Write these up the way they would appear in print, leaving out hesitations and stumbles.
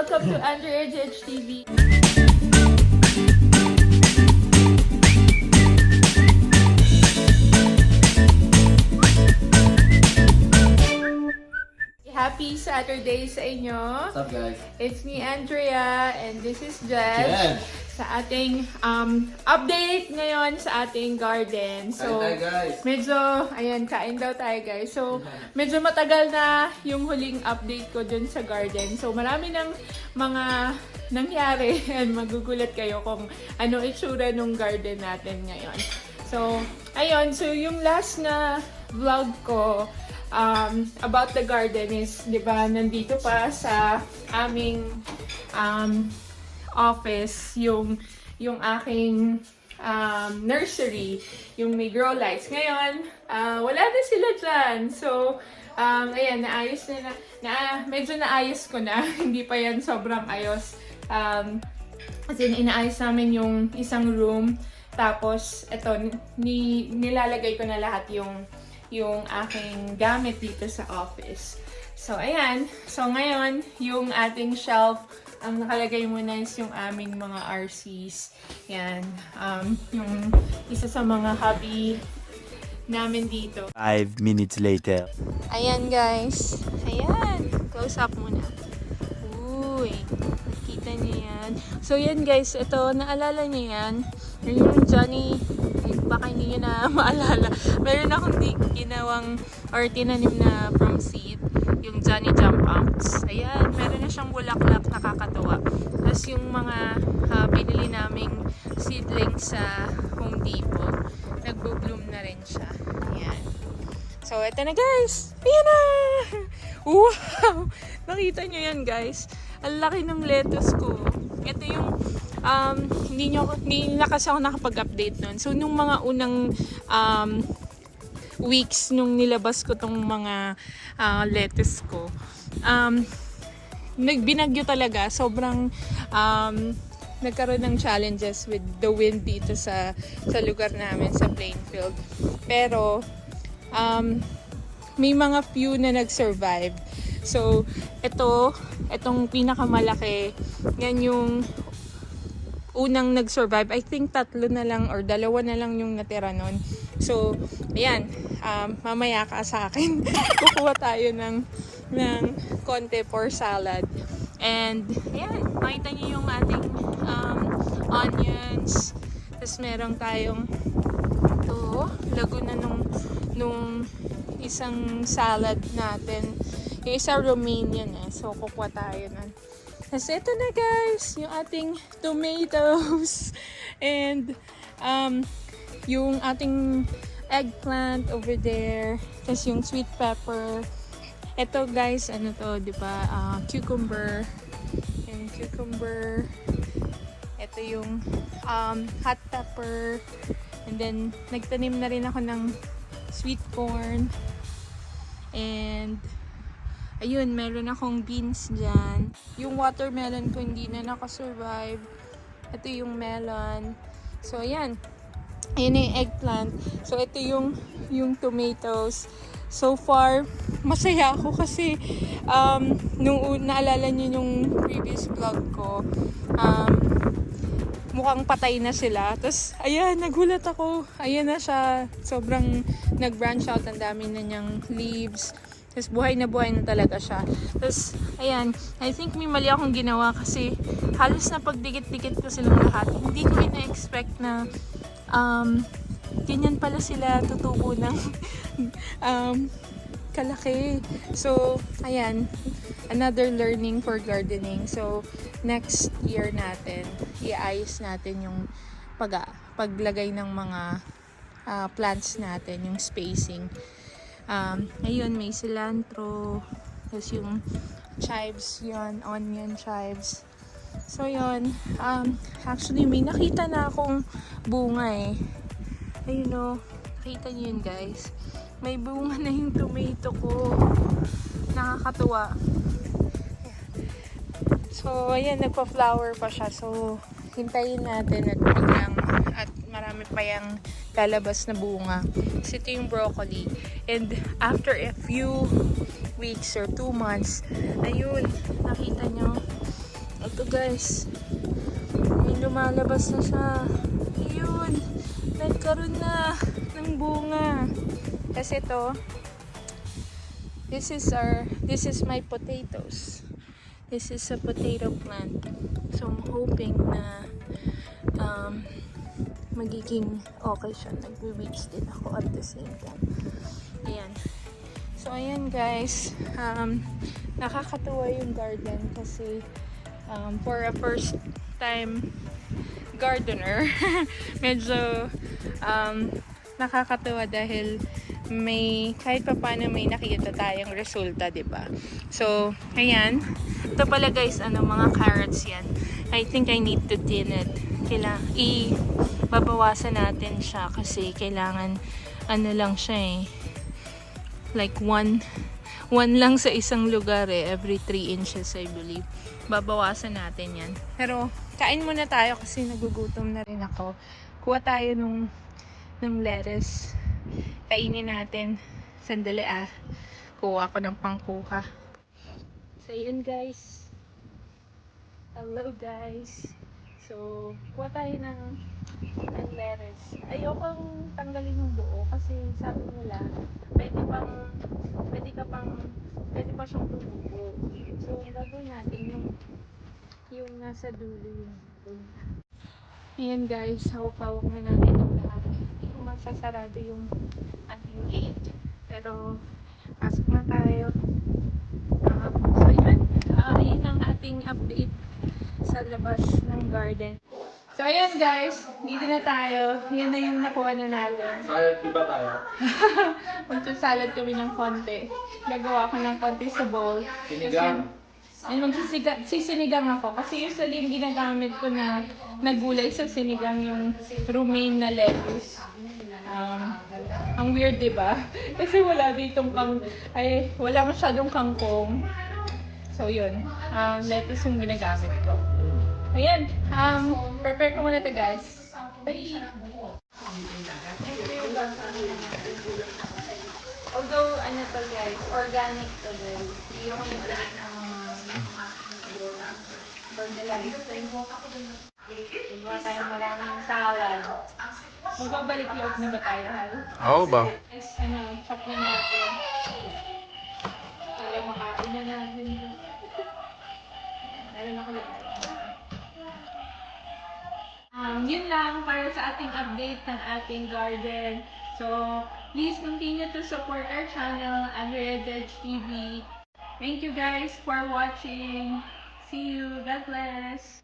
Welcome to Andrea Judge TV. Happy Saturday sa inyo. What's up, guys? It's me, Andrea, and this is Jed. Sa ating update ngayon sa ating garden. So, Kain tayo, guys. medyo, ayan, kain daw tayo, guys. So, medyo matagal na yung huling update ko dun sa garden. So, marami ng mga nangyari and magugulat kayo kung ano itsura nung garden natin ngayon. So, ayun. So, yung last na vlog ko about the garden is, di ba, nandito pa sa aming office yung aking nursery, yung may grow lights. Ngayon, wala na sila dyan. So, ayan, naayos medyo naayos ko na. Hindi pa yan sobrang ayos. Kasi inaayos namin yung isang room. Tapos, eto, nilalagay ko na lahat yung aking gamit dito sa office. So, ayan. So, ngayon, yung ating shelf, ang nakalagay muna is yung aming mga RCs. Yan. Yung isa sa mga hobby namin dito. 5 minutes later. Ayan, guys. Ayan. Close up muna. Uy. Nakita niyo yan. So, yan, guys. Ito, naalala niyo yan. Yung Johnny, baka hindi nyo na maalala. Meron akong ginawang or tinanim na from seed. Yung Johnny Jump Ups. Ayan, meron na siyang bulaklak, nakakatuwa. Tapos yung mga binili naming seedlings sa Home Depot, nagbo-bloom na rin siya. Ayan. So, eto na, guys. Ayan na! Wow! Nakita nyo yan, guys. Ang laki ng lettuce ko. Ito yung hindi na kasi ako nakapag-update nun. So, nung mga unang weeks nung nilabas ko tong mga lettuce ko, nagbinagyo talaga. Sobrang nagkaroon ng challenges with the wind dito sa lugar namin, sa Plainfield. Pero, may mga few na nag-survive. So, itong pinakamalaki, yan yung unang nag-survive. I think 3 na lang or 2 na lang yung natira nun. So, ayan, mamaya ka sa akin. Kukuha tayo ng konti for salad. And, ayan, makita niyo yung ating onions. Tapos meron tayong lago na nung isang salad natin. Yung isa Romanian So, kukuha tayo nun. Tapos ito na, guys, yung ating tomatoes and yung ating eggplant over there. Tapos yung sweet pepper. Ito, guys, ano to, di ba? Cucumber. Yung cucumber. Ito yung hot pepper. And then, nagtanim na rin ako ng sweet corn. And ayun, meron akong beans dyan. Yung watermelon ko hindi na nakasurvive. Ito yung melon. So, ayan. Ayan yung eggplant. So, ito yung tomatoes. So far, masaya ako kasi nung naalala nyo yung previous vlog ko, mukhang patay na sila. Tapos, ayan, nagulat ako. Ayan na siya. Sobrang nag-branch out. Ang dami na niyang leaves. Tapos buhay na talaga siya. Tapos, ayan, I think may mali akong ginawa kasi halos na pagdikit-dikit ko silang lahat. Hindi ko ina-expect na ganyan pala sila tutubo ng kalaki. So, ayan, another learning for gardening. So, next year natin, iayos natin yung paglagay ng mga plants natin, yung spacing. Ayun, may cilantro. Tapos yung chives, yun, onion chives. So, yun. Actually, may nakita na akong bunga Ayun o. Nakita nyo yun, guys. May bunga na yung tomato ko. Nakakatuwa. So, ayan, nagpa-flower pa siya. So, hintayin natin at marami pa yung lalabas na bunga. Kasi ito yung broccoli. And after a few weeks or 2 months, ayun, nakita nyo, guys. May lumalabas na siya. Ayun. Nagkaroon na ng bunga. Kasi to, this is my potatoes. This is a potato plant. So I'm hoping na magiging okay siya. Nagwe-weeds din ako at the same time. Ayan. So ayan guys, nakakatuwa yung garden kasi for a first time gardener, medyo nakakatuwa dahil may kahit pa paano may nakikita tayong resulta, 'di ba? So, ayan. Ito pala guys, mga carrots 'yan. I think I need to thin it. Babawasan natin siya kasi kailangan lang siya like one lang sa isang lugar every 3 inches I believe. Babawasan natin 'yan. Pero kain muna tayo kasi nagugutom na rin ako. Kuha tayo ng lettuce. Kainin natin. Sandali kuha ko ng pangkuha. So yun guys. Hello guys. So kuha tayo ng lettuce. Ayokong tanggalin yung buo kasi sabi nila pwede pa siyang tumubo. So gagawin natin yung nasa dulo yung buo. Ayan guys, hawak-hawak na natin itong lahat. Hindi ko masasarado yung ating gate. Pero, pasok na tayo. So yun, yun ang ating update sa labas ng garden. So ayan guys, dito na tayo. Yan na yung nakuha na natin. Salad ba tayo? Magsasalad kami ng konti. Gagawa ko ng konti sa bowl. Sinigang. Ay, sisinigang ako. Kasi usually yung ginagamit ko na gulay sa sinigang yung romaine na lettuce. Ang weird, diba? Kasi wala wala masyadong kangkong. So, yun. Lettuce yung ginagamit ko. Ayan. Prepare ko muna ito, guys. Bye! Although, to guys, organic to guys. Hindi ako nag-alit ng fertilizer. Gawa tayo maraming salad. Magbabalik loob na ba tayo, Hal? Oo ba? Chop na natin. Para makain na natin. Meron ako yung yun lang para sa ating update ng ating garden. So, please continue to support our channel, Andrea Dej TV. Thank you guys for watching. See you. God bless.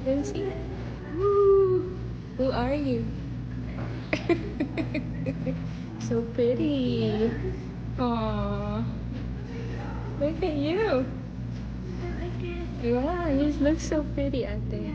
Lucy? Who are you? So pretty. Aww. Look at you. Wow, you look so pretty, Ate.